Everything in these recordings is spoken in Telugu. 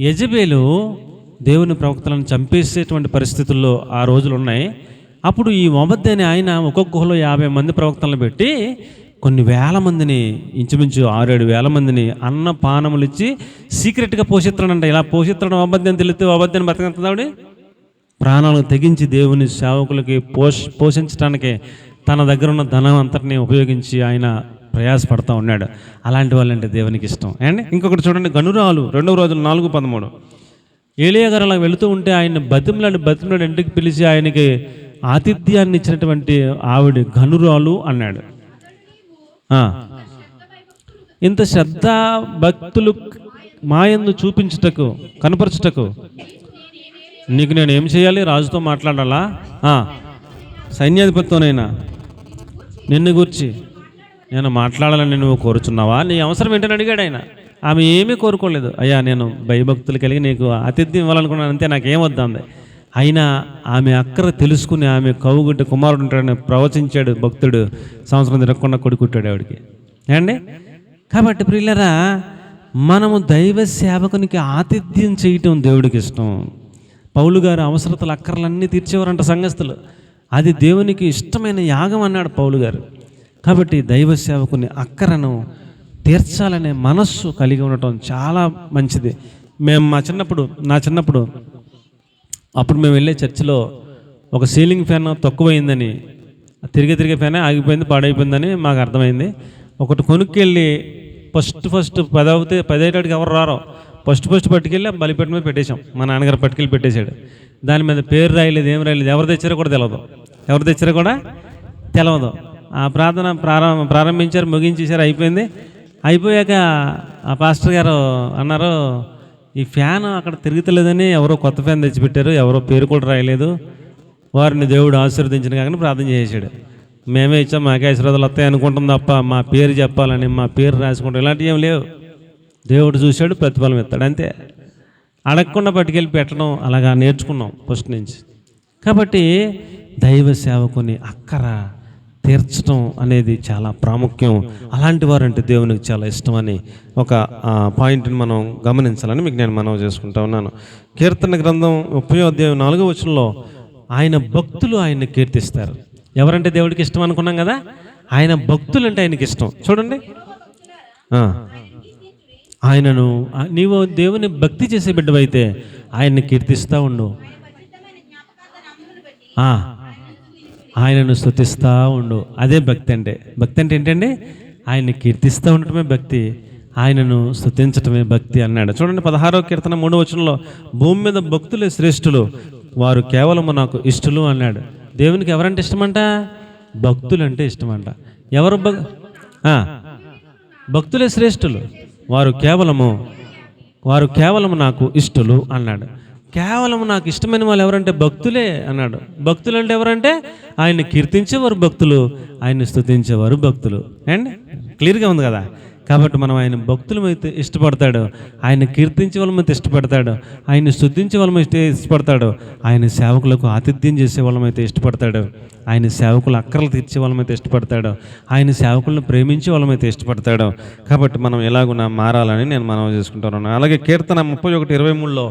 యెజబేలు దేవుని ప్రవక్తలను చంపేసేటువంటి పరిస్థితుల్లో ఆ రోజులు ఉన్నాయి. అప్పుడు ఈ మొబద్ది అనే ఆయన ఒక్కొక్క గుహలో 50 మంది ప్రవక్తలను పెట్టి కొన్ని వేల మందిని, ఇంచుమించు 6-7 వేల మందిని అన్న పానములు ఇచ్చి సీక్రెట్గా పోషిస్తున్నాడంట. ఇలా పోషిత్తడం అబద్ధం అని తెలిస్తే అబద్ధాన్ని బతకంటున్నాడు. ప్రాణాలను తెగించి దేవుని సేవకులకి పోషించడానికి తన దగ్గర ఉన్న ధనం అంతటిని ఉపయోగించి ఆయన ప్రయాసపడతా ఉన్నాడు. అలాంటి వాళ్ళంటే దేవునికి ఇష్టం అండి. ఇంకొకటి చూడండి, గనురాలు 2వ రోజులు 4:13. ఏలియా గారు అలా వెళుతూ ఉంటే ఆయన బతిమలాడు ఇంటికి పిలిచి ఆయనకి ఆతిథ్యాన్ని ఇచ్చినటువంటి ఆవిడ గనురాలు అన్నాడు. ఇంత శ్రద్ధ భక్తులు మాయందు చూపించుటకు కనపరచుటకు నీకు నేను ఏం చేయాలి? రాజుతో మాట్లాడాలా? సైన్యాధిపతితోనైనా నిన్ను గూర్చి నేను మాట్లాడాలని నువ్వు కోరుచున్నావా? నీ అవసరం ఏంటని అడిగాడు ఆయన. ఆమె ఏమీ కోరుకోలేదు. అయ్యా, నేను భయభక్తులు కలిగి నీకు ఆతిథ్యం ఇవ్వాలనుకున్నాను, అంతే, నాకేం వద్దంది. అయినా ఆమె అక్కర తెలుసుకుని ఆమె కవుగుడ్డ కుమారుడు ఉంటాడని ప్రవచించాడు భక్తుడు. సంవత్సరం తిరగకుండా కొడుకుంటాడు ఆవిడికి అండి. కాబట్టి ప్రియులరా, మనము దైవ సేవకునికి ఆతిథ్యం చేయటం దేవుడికి ఇష్టం. పౌలు గారు అవసరతలు అక్కర్లన్నీ తీర్చేవారంట సంఘస్థులు. అది దేవునికి ఇష్టమైన యాగం అన్నాడు పౌలు గారు. కాబట్టి దైవ సేవకుని అక్కరను తీర్చాలనే మనస్సు కలిగి ఉండటం చాలా మంచిది. మేము నా చిన్నప్పుడు అప్పుడు మేము వెళ్ళే చర్చిలో ఒక సీలింగ్ ఫ్యాన్ తక్కువైందని, తిరిగే ఫ్యానే ఆగిపోయింది, పాడైపోయిందని మాకు అర్థమైంది. ఒకటి కొనుక్కెళ్ళి ఫస్ట్ 10 ఎవరు రారో ఫస్ట్ పట్టుకెళ్ళి బలిపేట మీద పెట్టేశాం. మా నాన్నగారు పట్టుకెళ్ళి పెట్టేశాడు. దాని మీద పేరు రాయలేదు, ఏం రాయలేదు. ఎవరు తెచ్చారో కూడా తెలియదు. ఆ ప్రార్థన ప్రారంభించారు, ముగించేశారు, అయిపోయింది. అయిపోయాక ఆ పాస్టర్ గారు అన్నారు, ఈ ఫ్యాన్ అక్కడ తిరుగుతలేదని ఎవరో కొత్త ఫ్యాన్ తెచ్చిపెట్టారు, ఎవరో పేరు కూడా రాయలేదు, వారిని దేవుడు ఆశీర్వదించిన కానీ ప్రార్థన చేసాడు. మేమే ఇచ్చాం, మాకే ఆశీర్వాదాలు వస్తాయి అనుకుంటాం తప్ప మా పేరు చెప్పాలని, మా పేరు రాసుకుంటాం ఇలాంటివి ఏం లేవు. దేవుడు చూశాడు, ప్రతిఫలం ఇస్తాడు, అంతే. అడగకుండా పట్టుకెళ్ళి పెట్టడం అలాగా నేర్చుకున్నాం ఫస్ట్ నుంచి. కాబట్టి దైవ సేవకుని అక్కర తీర్చడం అనేది చాలా ప్రాముఖ్యం. అలాంటి వారంటే దేవునికి చాలా ఇష్టమని ఒక పాయింట్ని మనం గమనించాలని మీకు నేను మనవి చేసుకుంటా ఉన్నాను. కీర్తన గ్రంథం 30వ అధ్యాయం 4వ వచనంలో ఆయన భక్తులు ఆయన్ని కీర్తిస్తారు. ఎవరంటే దేవుడికి ఇష్టం అనుకున్నాం కదా, ఆయన భక్తులు అంటే ఆయనకి ఇష్టం. చూడండి, ఆయనను నీవు దేవుని భక్తి చేసే బిడ్డవైతే ఆయన్ని కీర్తిస్తూ ఉండు, ఆయనను స్తుతిస్తూ ఉండు. అదే భక్తి అంటే. భక్తి అంటే ఏంటండి? ఆయన్ని కీర్తిస్తూ ఉండటమే భక్తి, ఆయనను స్తుతించటమే భక్తి అన్నాడు. చూడండి 16వ కీర్తన 3వ వచనంలో భూమి మీద భక్తులే శ్రేష్ఠులు, వారు కేవలము నాకు ఇష్టలు అన్నాడు. దేవునికి ఎవరంటే ఇష్టమంట? భక్తులు అంటే ఇష్టమంట. ఎవరు భక్తులే శ్రేష్ఠులు, వారు కేవలము నాకు ఇష్టలు అన్నాడు. కేవలం నాకు ఇష్టమైన వాళ్ళు ఎవరంటే భక్తులే అన్నాడు. భక్తులు అంటే ఎవరంటే ఆయన్ని కీర్తించేవారు భక్తులు, ఆయన్ని స్తుతించేవారు భక్తులు. అండ్ క్లియర్గా ఉంది కదా. కాబట్టి మనం ఆయన భక్తులమైతే ఇష్టపడతాడు, ఆయన కీర్తించే వాళ్ళమైతే ఇష్టపడతాడు, ఆయన్ని స్తుతించే వాళ్ళమైతే ఇష్టపడతాడు, ఆయన సేవకులకు ఆతిథ్యం చేసే వాళ్ళమైతే ఇష్టపడతాడు, ఆయన సేవకులు అక్కర్లు తీర్చే వాళ్ళమైతే ఇష్టపడతాడు, ఆయన సేవకులను ప్రేమించే వాళ్ళమైతే ఇష్టపడతాడు. కాబట్టి మనం ఎలాగున్నా మారాలని నేను మనవి చేసుకుంటాను. అలాగే కీర్తన 31:23లో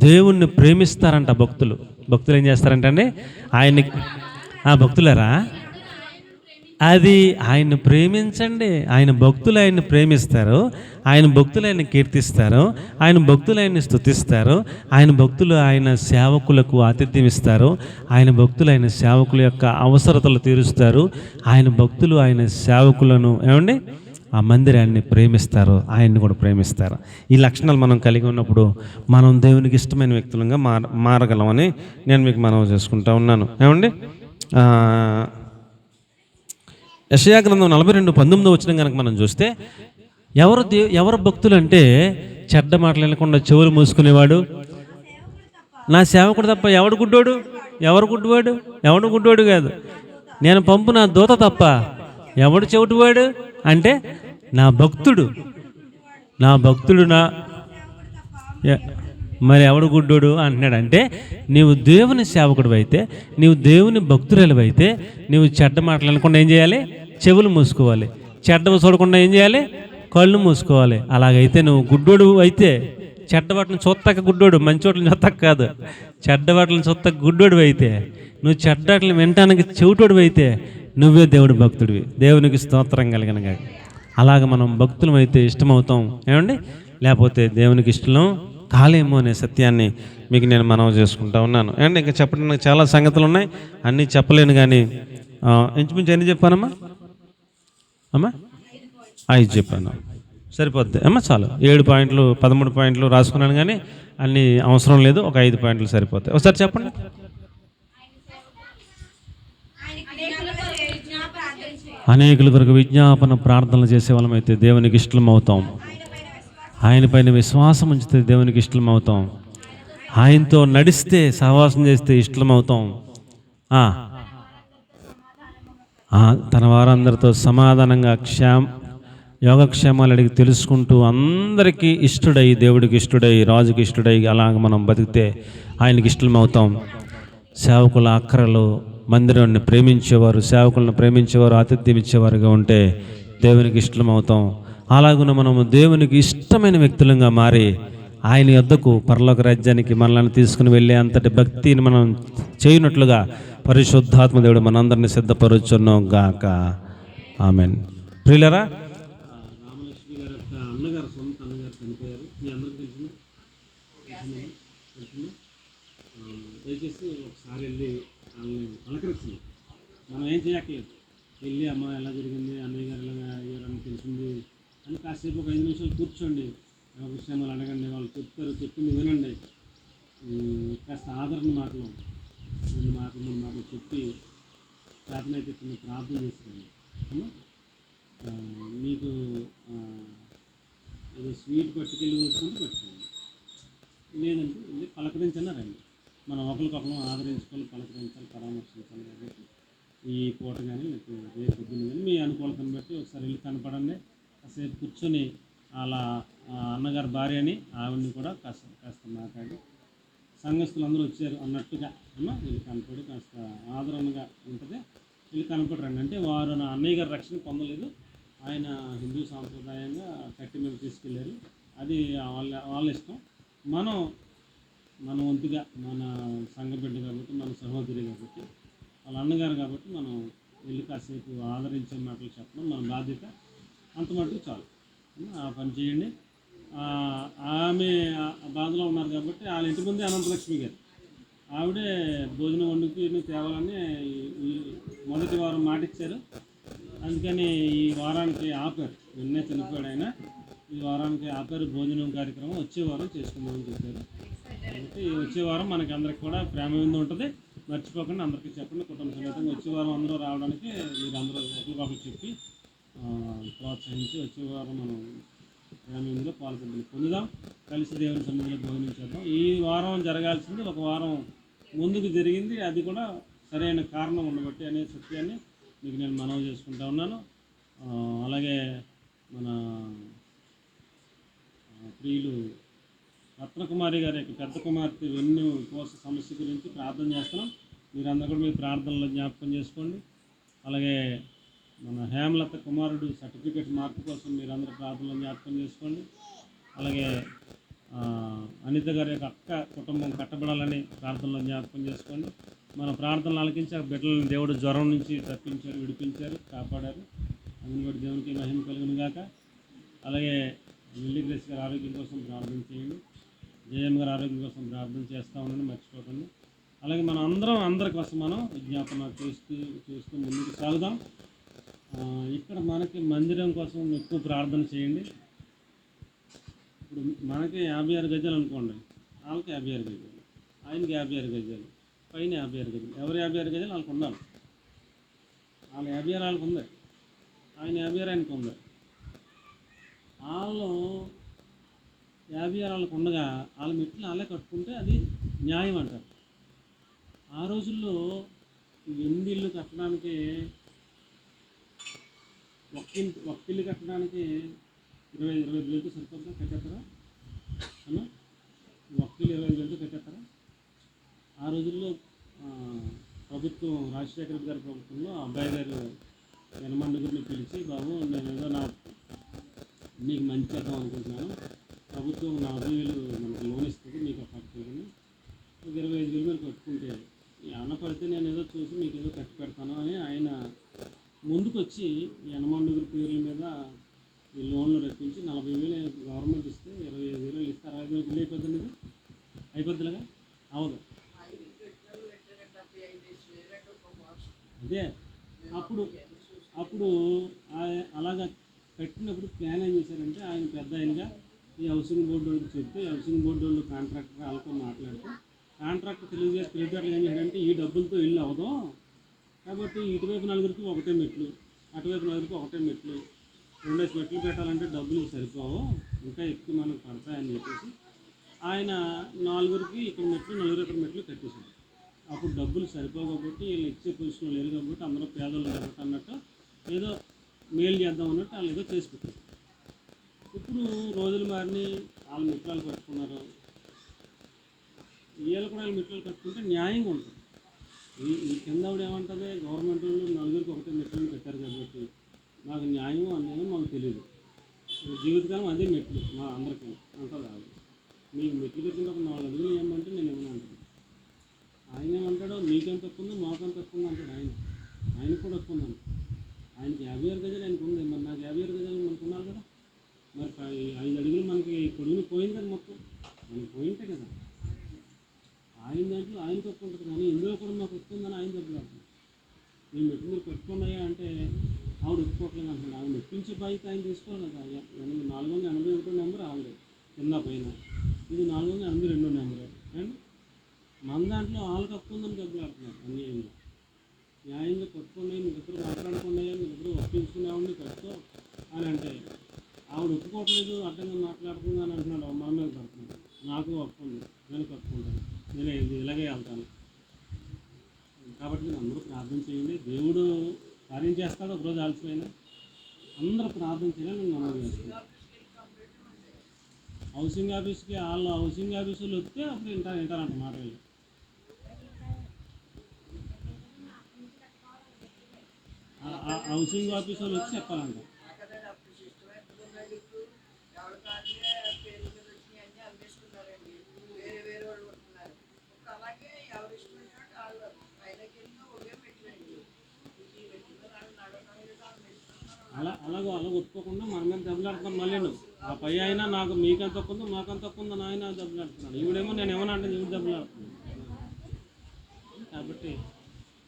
దేవుణ్ణి ప్రేమిస్తారంట భక్తులు. భక్తులు ఏం చేస్తారంటే అండి, ఆయన్ని భక్తులరా అది ఆయన్ని ప్రేమించండి. ఆయన భక్తులు ఆయన్ని ప్రేమిస్తారు, ఆయన భక్తులు ఆయన్ని కీర్తిస్తారు, ఆయన భక్తులు ఆయన్ని స్తుతిస్తారు, ఆయన భక్తులు ఆయన సేవకులకు ఆతిథ్యం ఇస్తారు, ఆయన భక్తులు ఆయన సేవకుల యొక్క అవసరతలు తీరుస్తారు, ఆయన భక్తులు ఆయన సేవకులను ఏమండి ఆ మందిరాన్ని ప్రేమిస్తారు, ఆయన్ని కూడా ప్రేమిస్తారు. ఈ లక్షణాలు మనం కలిగి ఉన్నప్పుడు మనం దేవునికి ఇష్టమైన వ్యక్తులుగా మారగలమని నేను మీకు మనవి చేసుకుంటా ఉన్నాను. ఏమండి యెషయా గ్రంథం 42:19 వచనం కనుక మనం చూస్తే ఎవరు భక్తులు అంటే చెడ్డ మాటలు వినకుండా చెవులు మూసుకునేవాడు, నా సేవకుడు తప్ప ఎవడు గుడ్డోడు? ఎవడు గుడ్డోడు కాదు, నేను పంపు నా దూత తప్ప ఎవడు చెవిటివాడు అంటే నా భక్తుడు మరి ఎవడు గుడ్డోడు అంటున్నాడు. అంటే నీవు దేవుని సేవకుడు అయితే, నీవు దేవుని భక్తురాలు అయితే, నీవు చెడ్డ మాటలు అనకుండా ఏం చేయాలి? చెవులు మూసుకోవాలి. చెడ్డవి చూడకుండా ఏం చేయాలి? కళ్ళు మూసుకోవాలి. అలాగైతే నువ్వు గుడ్డోడు అయితే, చెడ్డవాటిని చూత్తక గుడ్డోడు, మంచి వాటిని చూత్తక కాదు. చెడ్డవాటిని చూత్తక గుడ్డోడు అయితే, నువ్వు చెడ్డవాటిని వినటానికి చెవిటోడు అయితే నువ్వే దేవుడు భక్తుడివి. దేవునికి స్తోత్రం కలిగినగా. అలాగ మనం భక్తులం అయితే ఇష్టమవుతాం ఏమండి, లేకపోతే దేవునికి ఇష్టం కాలేమో అనే సత్యాన్ని మీకు నేను మనవి చేసుకుంటా ఉన్నాను. అండ్ ఇంకా చెప్పడానికి చాలా సంగతులు ఉన్నాయి, అన్నీ చెప్పలేను. కానీ ఇంచుమించు ఎన్ని చెప్పానమ్మా? అమ్మా 5 చెప్పాను, సరిపోద్ది అమ్మా, చాలు. 7 పాయింట్లు 13 పాయింట్లు రాసుకున్నాను, కానీ అన్నీ అవసరం లేదు. ఒక 5 పాయింట్లు సరిపోతాయి. ఒకసారి చెప్పండి. అనేకుల కొరకు విజ్ఞాపన ప్రార్థనలు చేసే వాళ్ళమైతే దేవునికి ఇష్టం అవుతాం. ఆయన పైన విశ్వాసం ఉంచితే దేవునికి ఇష్టం అవుతాం. ఆయనతో నడిస్తే, సహవాసం చేస్తే ఇష్టం అవుతాం. తన వారందరితో సమాధానంగా యోగక్షేమాలు అడిగి తెలుసుకుంటూ అందరికీ ఇష్టడై, దేవుడికి ఇష్టడై, రాజుకి ఇష్టడై అలాగ మనం బతికితే ఆయనకి ఇష్టం అవుతాం. సేవకుల అక్కరలు, మందిరాన్ని ప్రేమించేవారు, సేవకులను ప్రేమించేవారు, ఆతిథ్యం ఇచ్చేవారుగా ఉంటే దేవునికి ఇష్టం అవుతాం. అలాగున మనము దేవునికి ఇష్టమైన వ్యక్తులంగా మారి ఆయన యొద్దకు, పరలోక రాజ్యానికి మనల్ని తీసుకుని వెళ్ళే అంతటి భక్తిని మనం చేయనట్లుగా పరిశుద్ధాత్మ దేవుడు మనందరినీ సిద్ధపరుచును గాక. ఆమెన్. ప్రియులరా, రామలక్ష్మి గారి యొక్క అన్నగారు, సొంత అన్నగారు చనిపోయారు. మీ అందరికీ తెలిసింది. దయచేసి ఒకసారి వెళ్ళి వాళ్ళని పలకరించింది. మనం ఏం చేయట్లేదు, వెళ్ళి అమ్మ ఎలా జరిగింది, అన్నయ్య గారు ఎలా అయ్యారని తెలిసింది అని కాసేపు ఒక 5 నిమిషాలు కూర్చోండి, విషయాలు అడగండి, వాళ్ళు చెప్తారు, చెప్పింది వినండి. కాస్త ఆదరణ మాటలు, 2 మాటలు చెప్పి చేతనైతే చిన్న ప్రార్థన చేస్తున్నాను. మీకు ఏదో స్వీట్ పట్టుకెళ్ళి వచ్చుకుంటూ పట్టుకోండి, లేదంటే వెళ్ళి పలకరించన్నా రండి. మనం ఒకరికొకరు ఆదరించుకొని పలకరించాలి, పరామర్శించాలి. కాబట్టి ఈ పూట కానీ రేపు పొద్దున్న కానీ మీ అనుకూలతను బట్టి ఒకసారి వెళ్ళి కనపడండి. కాసేపు కూర్చొని అలా అన్నగారి భార్య అని ఆవిడని కూడా కాస్త మాట్లాడి, సంఘస్థులు అందరూ వచ్చారు అన్నట్టుగా వీళ్ళు కనపడి కాస్త ఆదరణగా ఉంటుంది. వీళ్ళు కనపడరండి. అంటే వారు నా అన్నయ్య గారి రక్షణ పొందలేదు, ఆయన హిందూ సాంప్రదాయంగా కట్టి మీద తీసుకెళ్ళారు. అది వాళ్ళ ఇష్టం. మన వంతుగా, మన సంఘ బిడ్డ కాబట్టి, మన సహోదరి కాబట్టి, వాళ్ళ అన్నగారు కాబట్టి మనం వెళ్ళి కాసేపు ఆదరించే మాటలు చెప్పడం మన బాధ్యత. అంత మటుకు చాలు. ఆ పని చేయండి. ఆమె బాధలో ఉన్నారు కాబట్టి వాళ్ళ ఇంటి ముందే అనంతలక్ష్మి గారు ఆవిడే భోజనం వండుకి తేవాలని మొదటి వారం మాట ఇచ్చారు. అందుకని ఈ వారానికి ఆపారు. నిన్నే చనిపోయాడు ఆయన, ఈ వారానికి ఆపారు భోజనం కార్యక్రమం. వచ్చే వారం చేసుకుందామని చెప్పారు. కాబట్టి వచ్చే వారం మనకి అందరికి కూడా ప్రేమ విందు ఉంటుంది. మర్చిపోకుండా అందరికీ చెప్పండి. కుటుంబ సమేతంగా వచ్చే వారం అందరూ రావడానికి మీరు అందరూ ఒకరికొకరు చెప్పి ప్రోత్సహించి వచ్చే వారం మనం ప్రేమ విందులో పొందుదాం. కలిసి దేవుని సన్నిధిలో భోజనం చేద్దాం. ఈ వారం జరగాల్సింది ఒక వారం ముందుకు జరిగింది. అది కూడా సరైన కారణం ఉండబట్టి అనే సత్యాన్ని మీకు నేను మనవి చేసుకుంటా ఉన్నాను. అలాగే మన ప్రియులు రత్నకుమారి గారి యొక్క పెద్ద కుమార్తె వెన్ను కోస సమస్య గురించి ప్రార్థన చేస్తున్నాం. మీరందరూ కూడా మీ ప్రార్థనలో జ్ఞాపకం చేసుకోండి. అలాగే మన హేమలత కుమారుడు సర్టిఫికేట్ మార్పు కోసం మీరందరూ ప్రార్థనలో జ్ఞాపకం చేసుకోండి. అలాగే అనిత గారి యొక్క అక్క కుటుంబం కట్టబడాలని ప్రార్థనలో జ్ఞాపకం చేసుకోండి. మన ప్రార్థనలు ఆలకించి ఆ బిడ్డలను దేవుడు జ్వరం నుంచి తప్పించారు, విడిపించారు, కాపాడారు. అందుని బట్టి దేవునికి మహిమ కలుగును గాక. అలాగే వెల్లి గ్రేస్ గారి ఆరోగ్యం కోసం ప్రార్థన చేయండి. జయమ్మ గారి ఆరోగ్యం కోసం ప్రార్థన చేస్తూ ఉండండి, మర్చిపోకండి. అలాగే మనం అందరి కోసం మనం విజ్ఞాపన చేస్తూ ముందుకు సాగుదాం. ఇక్కడ మనకి మందిరం కోసం ఎక్కువ ప్రార్థన చేయండి. ఇప్పుడు మనకి 56 గజాలు అనుకోండి, వాళ్ళకి 56 గజాలు, ఆయనకి 56 గజాలు, పైన 56 గజాలు. ఎవరు 56 గజాలు వాళ్ళకి ఉండాలి. వాళ్ళ 56 వాళ్ళకి ఉంది, ఆయన 56 ఆయనకు ఉంది. వాళ్ళు 56 వాళ్ళకు ఉండగా వాళ్ళ మెట్లు వాళ్ళే కట్టుకుంటే అది న్యాయం అంటారు. ఆ రోజుల్లో 8 ఇళ్ళు కట్టడానికి, ఒక్క ఇల్లు కట్టడానికి 25 వేలతో సరిపోతుందా? కట్టేస్తారా అన్న? ఒక్క ఇల్లు 25 వేలతో కట్టేస్తారా? ఆ రోజుల్లో ప్రభుత్వం, రాజశేఖర రెడ్డి గారి ప్రభుత్వంలో అబ్బాయి గారు యనమండుగురిని పిలిచి, బాబు నేను ఏదో నీకు మంచి చేద్దాం అనుకుంటున్నాను, ప్రభుత్వం 40,000 మనకి లోన్ ఇస్తుంది, మీకు ఆ పట్టుకుని 25,000 మీరు కట్టుకుంటే ఏమన్నా పడితే నేను ఏదో చూసి మీకు ఏదో కట్టి పెడతాను అని ఆయన ముందుకు వచ్చి ఈ యనమండుగురి పేర్ల మీద ఈ లోన్లు రప్పించి 40,000 గవర్నమెంట్ ఇస్తే 25,000 ఇస్తే 65,000 బిల్లు అయిపోతుంది. ఇది అయిపోద్దిలాగా అవదు. అదే అప్పుడు అప్పుడు అలాగా కట్టినప్పుడు ప్లాన్ ఏం చేశారంటే ఆయన పెద్ద ఆయనగా ఈ హౌసింగ్ బోర్డు వాళ్ళకి చెప్తే హౌసింగ్ బోర్డు వాళ్ళు కాంట్రాక్టర్ వాళ్ళతో మాట్లాడుతూ కాంట్రాక్టర్ తెలివితేటలు ఏం చేశారంటే ఈ డబ్బులతో ఇల్లు అవ్వదు కాబట్టి ఇటువైపు నలుగురికి ఒకటే మెట్లు, అటువైపు నలుగురికి ఒకటే మెట్లు, 2 మెట్లు పెట్టాలంటే డబ్బులు సరిపోవు, ఇంకా ఎక్కువ మనకు పడతాయని చెప్పేసి ఆయన 4గురికి ఇక్కడ మెట్లు, 4 ఇక్కడ మెట్లు కట్టేశారు. అప్పుడు డబ్బులు సరిపోవు కాబట్టి వీళ్ళు ఇచ్చే పొజిషన్లో లేరు కాబట్టి అందరూ పేదలు కాబట్టి అన్నట్టు ఏదో మేలు చేద్దాం అన్నట్టు వాళ్ళు ఏదో చేసి పెట్టారు. ఇప్పుడు రోజులు మారిని వాళ్ళు మిత్రాలు కట్టుకున్నారు, వీళ్ళు కూడా వాళ్ళు మిత్రాలు కట్టుకుంటే న్యాయంగా ఉంటుంది. ఈ కింద ఆవిడ ఏమంటుంది, గవర్నమెంట్ వాళ్ళు 4గురికి ఒకటే మెట్లను పెట్టారు కాబట్టి నాకు న్యాయం అన్యాయం మాకు తెలియదు, జీవితకాలం అదే మెట్లు మా అందరికీ అంటుంది ఆవిడ. మీకు మెట్లు పెట్టినప్పుడు 4 అడుగులు ఏమంటే నేను ఏమన్నా అంటాను. ఆయన ఏమంటాడో మీకేం తక్కువ ఉందో మాకేం తక్కువ ఉంది అంటాడు. ఆయనకు కూడా తక్కువ ఉందండి. ఆయనకి 56 గజాలు ఆయనకు ఉంది, మరి నాకు 56 గజాలు మనకు ఉన్నారు కదా, మరి 5 అడుగులు మనకి కొడుకుని పోయింది కదా, మొత్తం మనకి పోయింటే కదా. ఆయన దాంట్లో ఆయన తక్కువ ఉంటుంది కానీ ఇందులో కూడా మాకు వస్తుందని ఆయన తప్పులు అంటున్నాడు. నేను మెట్టు మీరు పెట్టుకున్నాయా అంటే ఆవిడ ఒప్పుకోవట్లేదు అంటున్నాడు. ఆవిడ మెప్పించే బాధ్యత ఆయన తీసుకోవాలి కదా. 481 నెంబర్ ఆవిడ కింద పైన, ఇది 482 నెంబర్ అండ్ మన దాంట్లో వాళ్ళకి తక్కువ ఉందని డబ్బులు ఆడుతున్నారు అన్యాయంగా. న్యాయంగా కట్టుకున్నాయి, మీ దగ్గర మాట్లాడుకున్నాయా, మీ దగ్గర ఒప్పించుకునేవాడిని కట్టుకో అని అంటే ఆవిడ ఒప్పుకోవట్లేదు, అడ్డంగా మాట్లాడుతుంది అని అంటున్నాడు. మన మీద పడుతున్నాడు. నాకు ఒప్పుకుంది, నేను కట్టుకుంటాను, నేను ఇలాగే వెళ్తాను. కాబట్టి మీరు అందరూ ప్రార్థన చేయండి, దేవుడు కార్యం చేస్తాడు. ఒకరోజు ఆలస్యమైనా అందరూ ప్రార్థన చేయాలని నేను మనవి చేస్తున్నాను. హౌసింగ్ ఆఫీస్కి వాళ్ళు హౌసింగ్ ఆఫీసులు వస్తే అప్పుడు వింటారంట మాట. వెళ్ళి హౌసింగ్ ఆఫీసులు వచ్చి చెప్పాలంట. అలాగో ఒప్పుకోకుండా మన మీద దెబ్బలాడుతున్నాను. మళ్ళీ నువ్వు ఆ పై అయినా నాకు మీకంత తక్కువ ఉందో మాకంత తక్కువ ఉందో ఆయన దెబ్బలాడుతున్నాను. ఈవిడేమో నేను ఏమన్నా అంటే ఈవిడ దెబ్బలాడుతున్నాను. కాబట్టి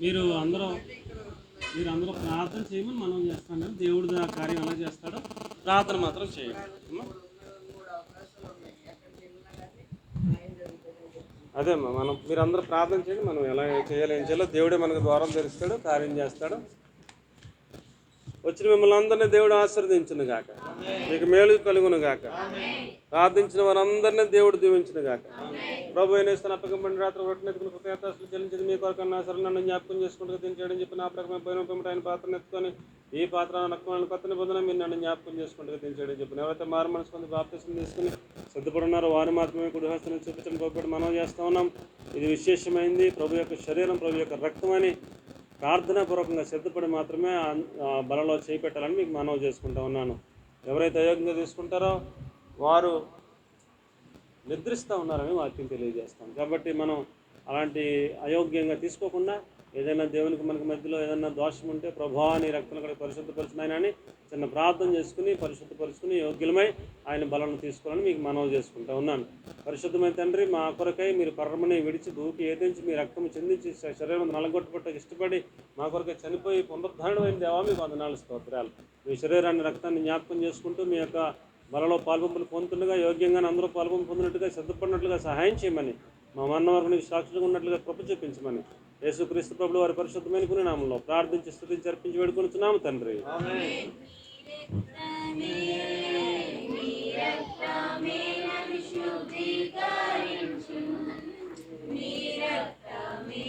మీరు అందరూ ప్రార్థన చేయమని మనం చేస్తాం కానీ దేవుడు కార్యం ఎలా చేస్తాడో ప్రార్థన మాత్రం చేయండి. అదే అమ్మా, మీరందరూ ప్రార్థన చేయండి. మనం ఎలా చేయాలి, ఏం చేయాలో దేవుడే మనకు ద్వారం తెరుస్తాడు, కార్యం చేస్తాడు. వచ్చిన మిమ్మల్ని అందరినీ దేవుడు ఆశీర్వదించును గాక, మీకు మేలు కలుగును గాక, ప్రార్థించిన వారందరినీ దేవుడు దీవించును గాక. ప్రభు అయిన అప్పకంపడిన రాత్రి రొట్టెనెత్తుకుని కృతజ్ఞతలు చెల్లించింది మీ కొరకన్నా సరే నన్ను జ్ఞాపకం చేసుకుంటూ దించేయడం చెప్పి నా ప్రకారం పైన ఆయన పాత్రను ఎత్తుకొని ఈ పాత్ర నక్కులను కొత్త నిబంధన మీరు నన్ను జ్ఞాపకం చేసుకుంటూ దించేయడం చెప్పిన ఎవరైతే మారు మనసు పొంది బాప్తిసం తీసుకుని సిద్ధపడున్నారో వారు మాత్రమే కుడిహస్తను చూపించడం కోపడి మనం చేస్తూ ఉన్నాం. ఇది విశేషమైంది, ప్రభు యొక్క శరీరం, ప్రభు యొక్క రక్తం అని ప్రార్థనాపూర్వకంగా సిద్ధపడి మాత్రమే బలలో చేపెట్టాలని మీకు మనవి చేసుకుంటూ ఉన్నాను. ఎవరైతే అయోగ్యంగా తీసుకుంటారో వారు నిద్రిస్తూ ఉన్నారని వాక్యం తెలియజేస్తాం. కాబట్టి మనం అలాంటి అయోగ్యంగా తీసుకోకుండా ఏదైనా దేవునికి మనకి మధ్యలో ఏదైనా దోషం ఉంటే ప్రభువా నీ రక్తం కూడా పరిశుద్ధపరిచినాయని చిన్న ప్రార్థన చేసుకుని పరిశుద్ధపరుచుకుని యోగ్యులమై ఆయన బలను తీసుకోవాలని మీకు మనవి చేసుకుంటూ ఉన్నాను. పరిశుద్ధమైన తండ్రి, మా కొరకై మీరు పరమని విడిచి భూకి ఏదించి మీ రక్తం చెందించి శరీరం నలగొట్టుబట్టకు ఇష్టపడి మా కొరకై చనిపోయి పునరుద్ధరణమైన దేవా మీకు వందనాలు స్తోత్రాలు. మీ శరీరాన్ని రక్తాన్ని జ్ఞాపకం చేసుకుంటూ మీ యొక్క బలలో పాల్పంపులు పొందుతుండగా యోగ్యంగా అందరూ పాల్పంపు పొందినట్టుగా సిద్ధపడినట్లుగా సహాయం చేయమని, మా మరణ వరకు నీకు సాక్షులుగా ఉన్నట్లుగా కృప చూపించమని యేసుక్రీస్తు ప్రభువు వారి పరిశుద్ధమైన గురి నామంలో ప్రార్థించి స్తుతించి అర్పించి వేడుకొనుచున్నాము తండ్రి. మీ రక్తమే